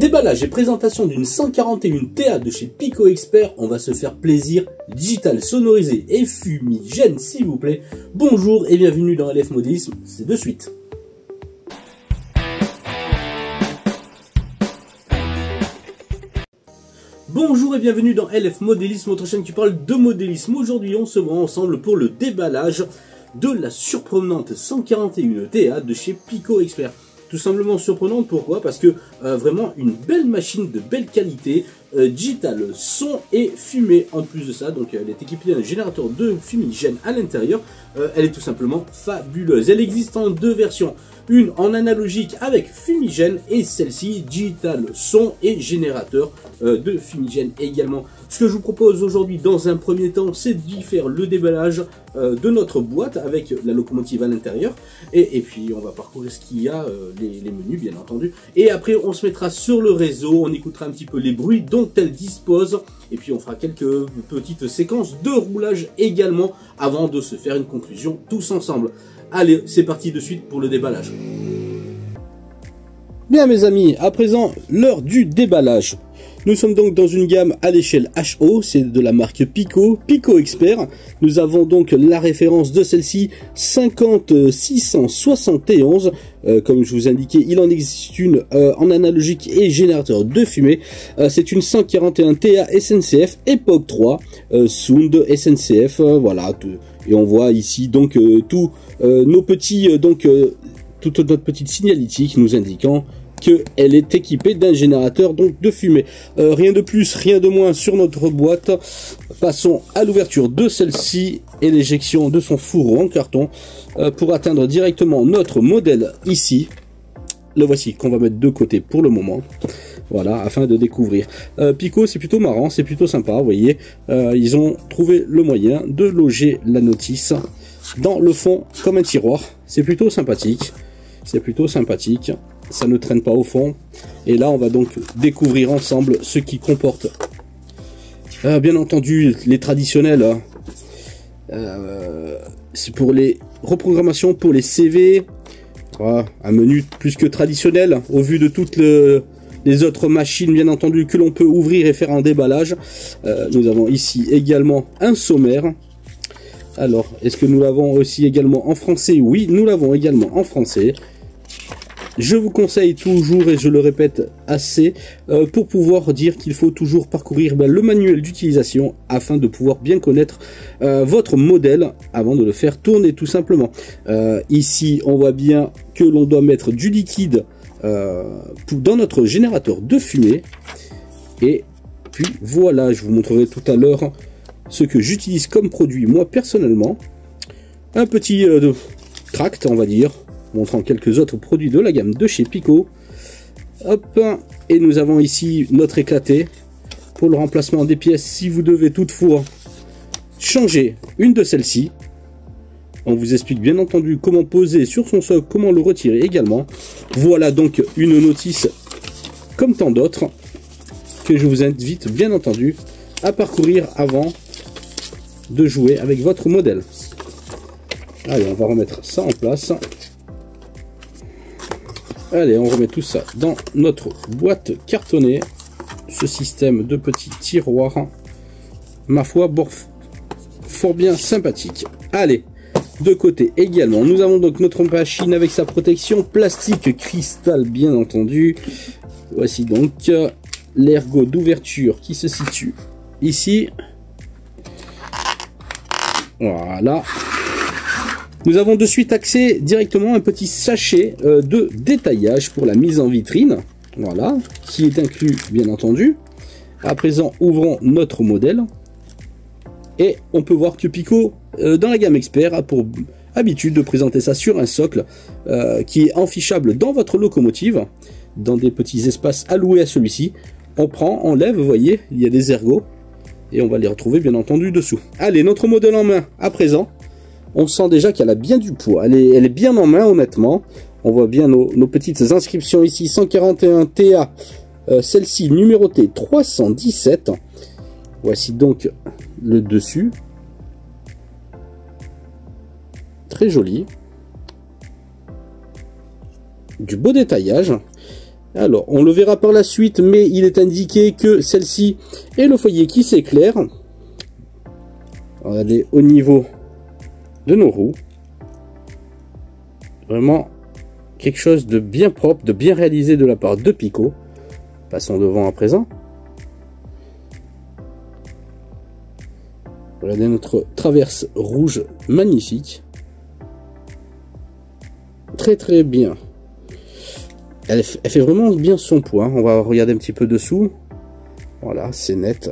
Déballage et présentation d'une 141 TA de chez Pico Expert, on va se faire plaisir, digital, sonorisé et fumigène s'il vous plaît. Bonjour et bienvenue dans LF Modélisme, c'est de suite. Bonjour et bienvenue dans LF Modélisme, votre chaîne qui parle de modélisme. Aujourd'hui on se voit ensemble pour le déballage de la surprenante 141 TA de chez Pico Expert. Tout simplement surprenante, pourquoi? Parce que vraiment une belle machine de belle qualité, digital, son et fumée en plus de ça. Donc elle est équipée d'un générateur de fumigène à l'intérieur. Elle est tout simplement fabuleuse. Elle existe en deux versions. Une en analogique avec fumigène et celle-ci digital, son et générateur de fumigène également. Ce que je vous propose aujourd'hui dans un premier temps, c'est d'y faire le déballage de notre boîte avec la locomotive à l'intérieur. Et puis on va parcourir ce qu'il y a, les menus bien entendu. Et après on se mettra sur le réseau, on écoutera un petit peu les bruits dont elle dispose. Et puis on fera quelques petites séquences de roulage également avant de se faire une conclusion tous ensemble. Allez, c'est parti de suite pour le déballage. Bien mes amis, à présent, l'heure du déballage. Nous sommes donc dans une gamme à l'échelle HO, c'est de la marque Pico, Pico Expert. Nous avons donc la référence de celle-ci, 50671. Comme je vous indiquais, il en existe une en analogique et générateur de fumée. C'est une 141 TA SNCF Époque 3, Sound SNCF, voilà. Et on voit ici donc tous nos petits, toute notre petite signalétique nous indiquant qu'elle est équipée d'un générateur donc de fumée. Rien de plus, rien de moins sur notre boîte. Passons à l'ouverture de celle-ci et l'éjection de son fourreau en carton pour atteindre directement notre modèle ici. Le voici qu'on va mettre de côté pour le moment. Voilà, afin de découvrir. Pico, c'est plutôt marrant, c'est plutôt sympa, vous voyez. Ils ont trouvé le moyen de loger la notice dans le fond comme un tiroir. C'est plutôt sympathique. C'est plutôt sympathique. Ça ne traîne pas au fond. Et là, on va donc découvrir ensemble ce qui comporte. Bien entendu, les traditionnels. C'est pour les reprogrammations, pour les CV. Voilà, un menu plus que traditionnel au vu de toutes les autres machines, bien entendu, que l'on peut ouvrir et faire un déballage. Nous avons ici également un sommaire. Alors, est-ce que nous l'avons aussi également en français? Oui, nous l'avons également en français. Je vous conseille toujours, et je le répète assez, pour pouvoir dire qu'il faut toujours parcourir le manuel d'utilisation afin de pouvoir bien connaître votre modèle avant de le faire tourner tout simplement. Ici, on voit bien que l'on doit mettre du liquide dans notre générateur de fumée. Et puis voilà, je vous montrerai tout à l'heure ce que j'utilise comme produit moi personnellement. Un petit tract, on va dire, montrant quelques autres produits de la gamme de chez Pico. Hop, et nous avons ici notre éclaté pour le remplacement des pièces si vous devez toutefois changer une de celles-ci. On vous explique bien entendu comment poser sur son socle, comment le retirer également. Voilà donc une notice comme tant d'autres que je vous invite bien entendu à parcourir avant de jouer avec votre modèle. Allez, on va remettre ça en place. Allez, on remet tout ça dans notre boîte cartonnée. Ce système de petits tiroirs, ma foi, fort bien sympathique. Allez, de côté également, nous avons donc notre machine avec sa protection plastique cristal, bien entendu. Voici donc l'ergot d'ouverture qui se situe ici. Voilà. Nous avons de suite accès directement à un petit sachet de détaillage pour la mise en vitrine. Voilà, qui est inclus bien entendu. À présent, ouvrons notre modèle. Et on peut voir que Pico, dans la gamme Expert, a pour habitude de présenter ça sur un socle qui est enfichable dans votre locomotive, dans des petits espaces alloués à celui-ci. On prend, on lève, vous voyez, il y a des ergots. Et on va les retrouver bien entendu dessous. Allez, notre modèle en main, à présent. On sent déjà qu'elle a bien du poids. Elle est bien en main, honnêtement. On voit bien nos petites inscriptions ici. 141 TA, celle-ci numérotée 317. Voici donc le dessus. Très joli. Du beau détaillage. Alors, on le verra par la suite, mais il est indiqué que celle-ci est le foyer qui s'éclaire. Regardez au niveau de nos roues. Vraiment quelque chose de bien propre, de bien réalisé de la part de Pico. Passons devant à présent. Regardez notre traverse rouge magnifique. Très très bien. Elle fait vraiment bien son poids. On va regarder un petit peu dessous. Voilà, c'est net.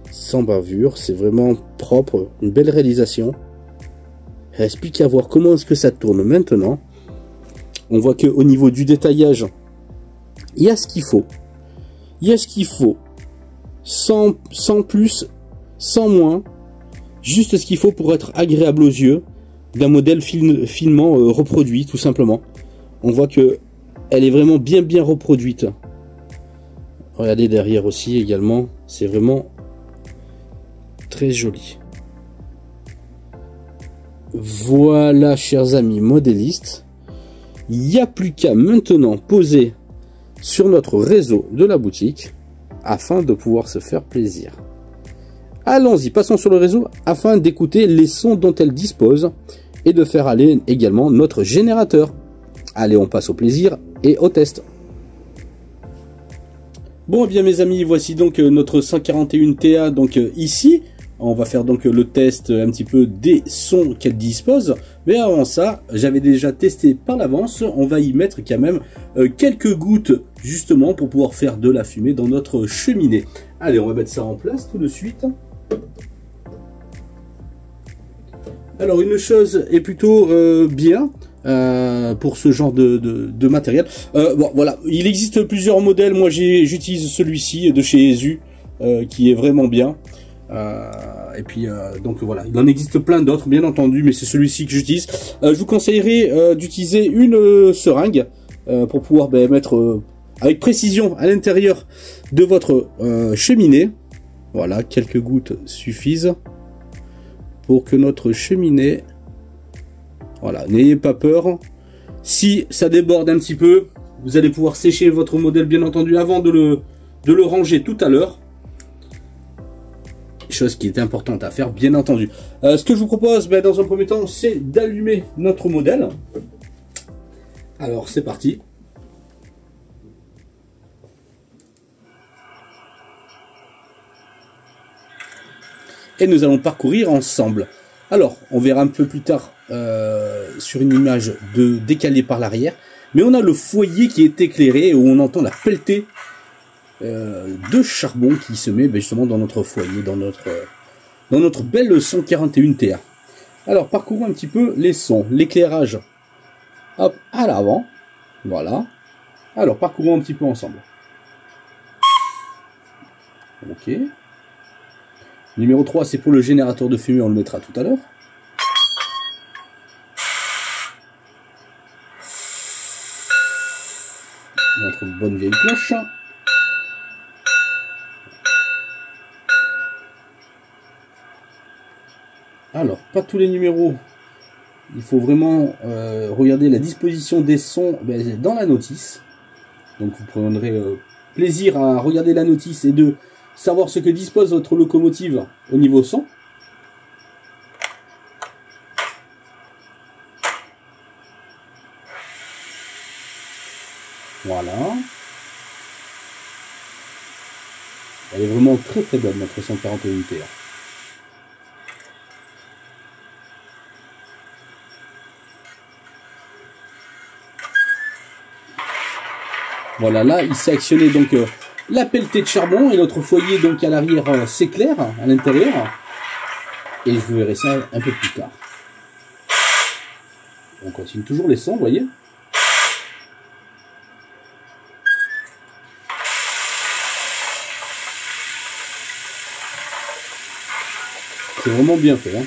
Sans bavure. C'est vraiment propre. Une belle réalisation. Il reste plus qu'à voir comment est-ce que ça tourne maintenant. On voit qu'au niveau du détaillage, il y a ce qu'il faut. Il y a ce qu'il faut. Sans plus, sans moins. Juste ce qu'il faut pour être agréable aux yeux. D'un modèle finement reproduit, tout simplement. On voit que elle est vraiment bien reproduite. Regardez derrière aussi également. C'est vraiment très joli. Voilà, chers amis modélistes. Il n'y a plus qu'à maintenant poser sur notre réseau de la boutique afin de pouvoir se faire plaisir. Allons-y, passons sur le réseau afin d'écouter les sons dont elle dispose et de faire aller également notre générateur. Allez, on passe au plaisir et au test. Bon, eh bien mes amis, voici donc notre 141 TA donc ici. On va faire donc le test un petit peu des sons qu'elle dispose. Mais avant ça, j'avais déjà testé par l'avance. On va y mettre quand même quelques gouttes justement pour pouvoir faire de la fumée dans notre cheminée. Allez, on va mettre ça en place tout de suite. Alors une chose est plutôt bien pour ce genre de matériel. Bon voilà, il existe plusieurs modèles. Moi j'utilise celui-ci de chez ESU qui est vraiment bien. Et puis donc voilà, il en existe plein d'autres bien entendu, mais c'est celui-ci que j'utilise. Je vous conseillerais d'utiliser une seringue pour pouvoir mettre avec précision à l'intérieur de votre cheminée. Voilà, quelques gouttes suffisent pour que notre cheminée, voilà, n'ayez pas peur. Si ça déborde un petit peu, vous allez pouvoir sécher votre modèle bien entendu avant de le ranger tout à l'heure. Chose qui est importante à faire bien entendu. Ce que je vous propose dans un premier temps, c'est d'allumer notre modèle. Alors c'est parti. Et nous allons parcourir ensemble. Alors, on verra un peu plus tard sur une image décalée par l'arrière. Mais on a le foyer qui est éclairé où on entend la pelletée de charbon qui se met justement dans notre foyer, dans notre belle 141 TA. Alors, parcourons un petit peu les sons. L'éclairage, hop, à l'avant. Voilà. Alors, parcourons un petit peu ensemble. Ok. Numéro 3, c'est pour le générateur de fumée, on le mettra tout à l'heure. Notre bonne vieille cloche. Alors, pas tous les numéros. Il faut vraiment regarder la disposition des sons dans la notice. Donc vous prendrez plaisir à regarder la notice et de savoir ce que dispose votre locomotive au niveau son. Voilà. Elle est vraiment très très belle, notre 141 TA. Voilà, là il s'est actionné donc la pelletée de charbon et notre foyer donc à l'arrière s'éclaire à l'intérieur. Et je verrai ça un peu plus tard. On continue toujours les sons, vous voyez. C'est vraiment bien fait, hein.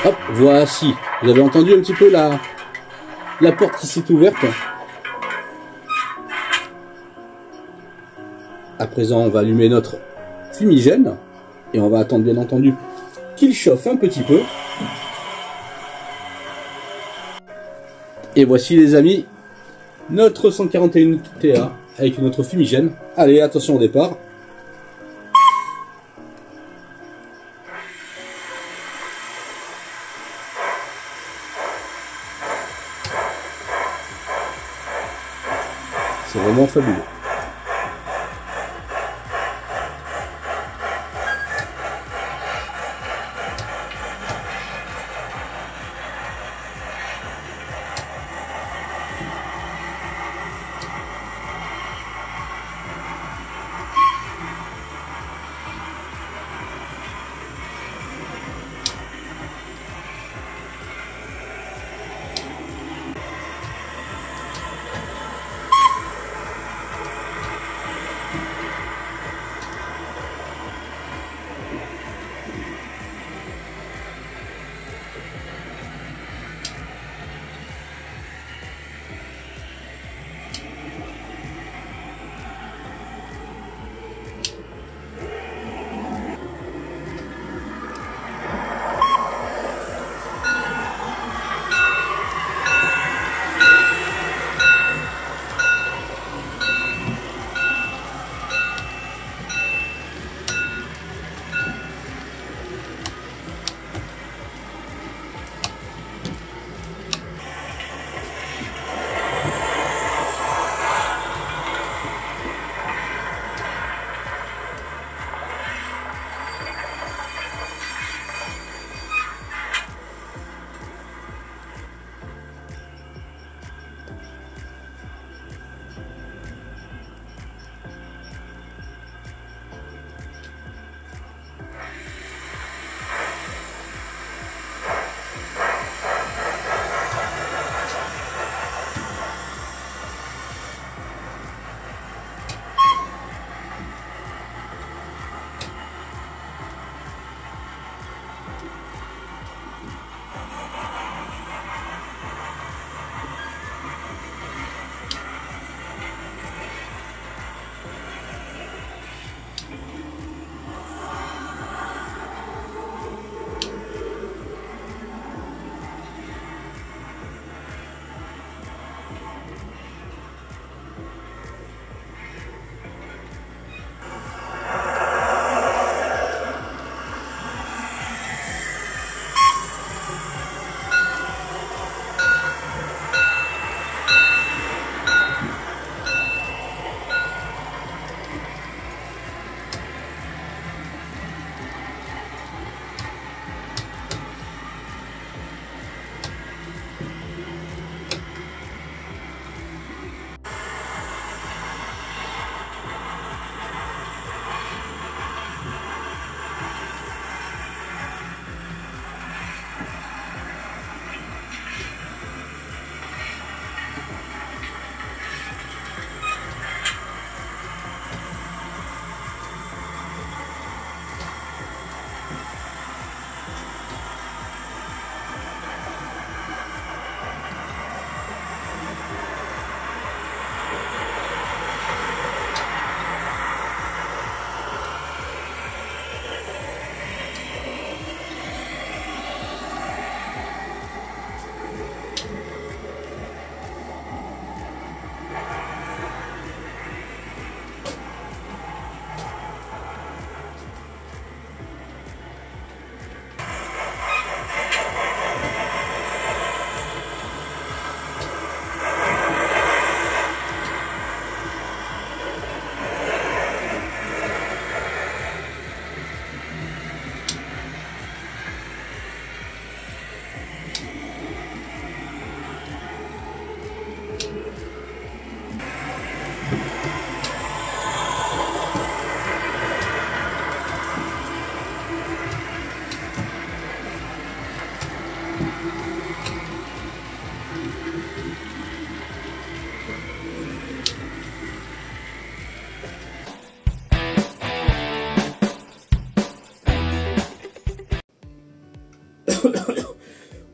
Hop, voici. Vous avez entendu un petit peu la porte qui s'est ouverte. À présent, on va allumer notre fumigène. Et on va attendre bien entendu qu'il chauffe un petit peu. Et voici les amis, notre 141 TA avec notre fumigène. Allez, attention au départ. C'est vraiment fabuleux.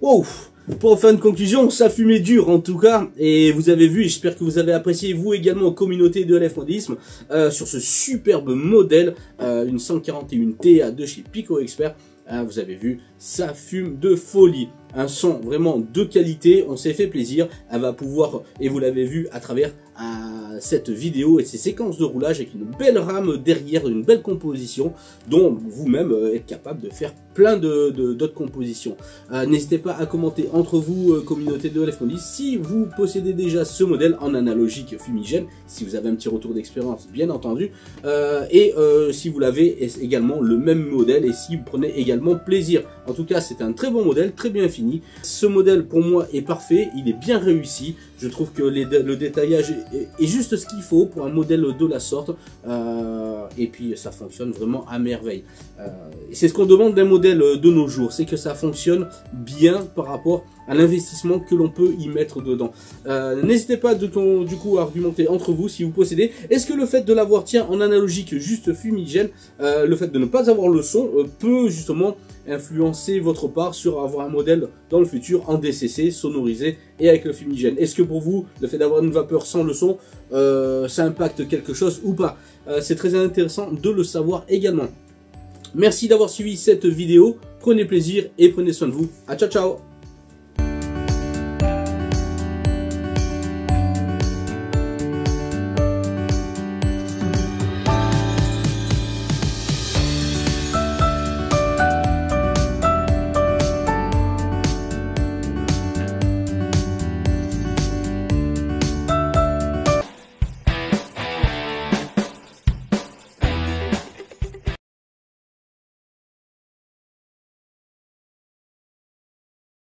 Wow. Pour faire une conclusion, ça fumait dur en tout cas, et vous avez vu, j'espère que vous avez apprécié, vous également, communauté de LF Modélisme, sur ce superbe modèle, une 141T de chez Pico Expert. Vous avez vu, ça fume de folie. Un son vraiment de qualité, on s'est fait plaisir. Elle va pouvoir, et vous l'avez vu à travers cette vidéo et ces séquences de roulage avec une belle rame derrière, une belle composition dont vous-même êtes capable de faire plein d'autres compositions. N'hésitez pas à commenter entre vous, communauté de LF Modélisme, si vous possédez déjà ce modèle en analogique fumigène, si vous avez un petit retour d'expérience bien entendu, et si vous l'avez également le même modèle et si vous prenez également plaisir. En tout cas, c'est un très bon modèle, très bien fini. Ce modèle pour moi est parfait, il est bien réussi. Je trouve que le détaillage est juste ce qu'il faut pour un modèle de la sorte. Et puis ça fonctionne vraiment à merveille. C'est ce qu'on demande d'un modèle de nos jours, c'est que ça fonctionne bien par rapport à l'investissement que l'on peut y mettre dedans. N'hésitez pas du coup à argumenter entre vous si vous possédez. Est-ce que le fait de l'avoir en analogique juste fumigène, le fait de ne pas avoir le son peut justement influencer votre part sur avoir un modèle dans le futur en DCC, sonorisé et avec le fumigène? Est-ce que pour vous, le fait d'avoir une vapeur sans le son, ça impacte quelque chose ou pas? C'est très intéressant de le savoir également. Merci d'avoir suivi cette vidéo, prenez plaisir et prenez soin de vous. À ciao ciao.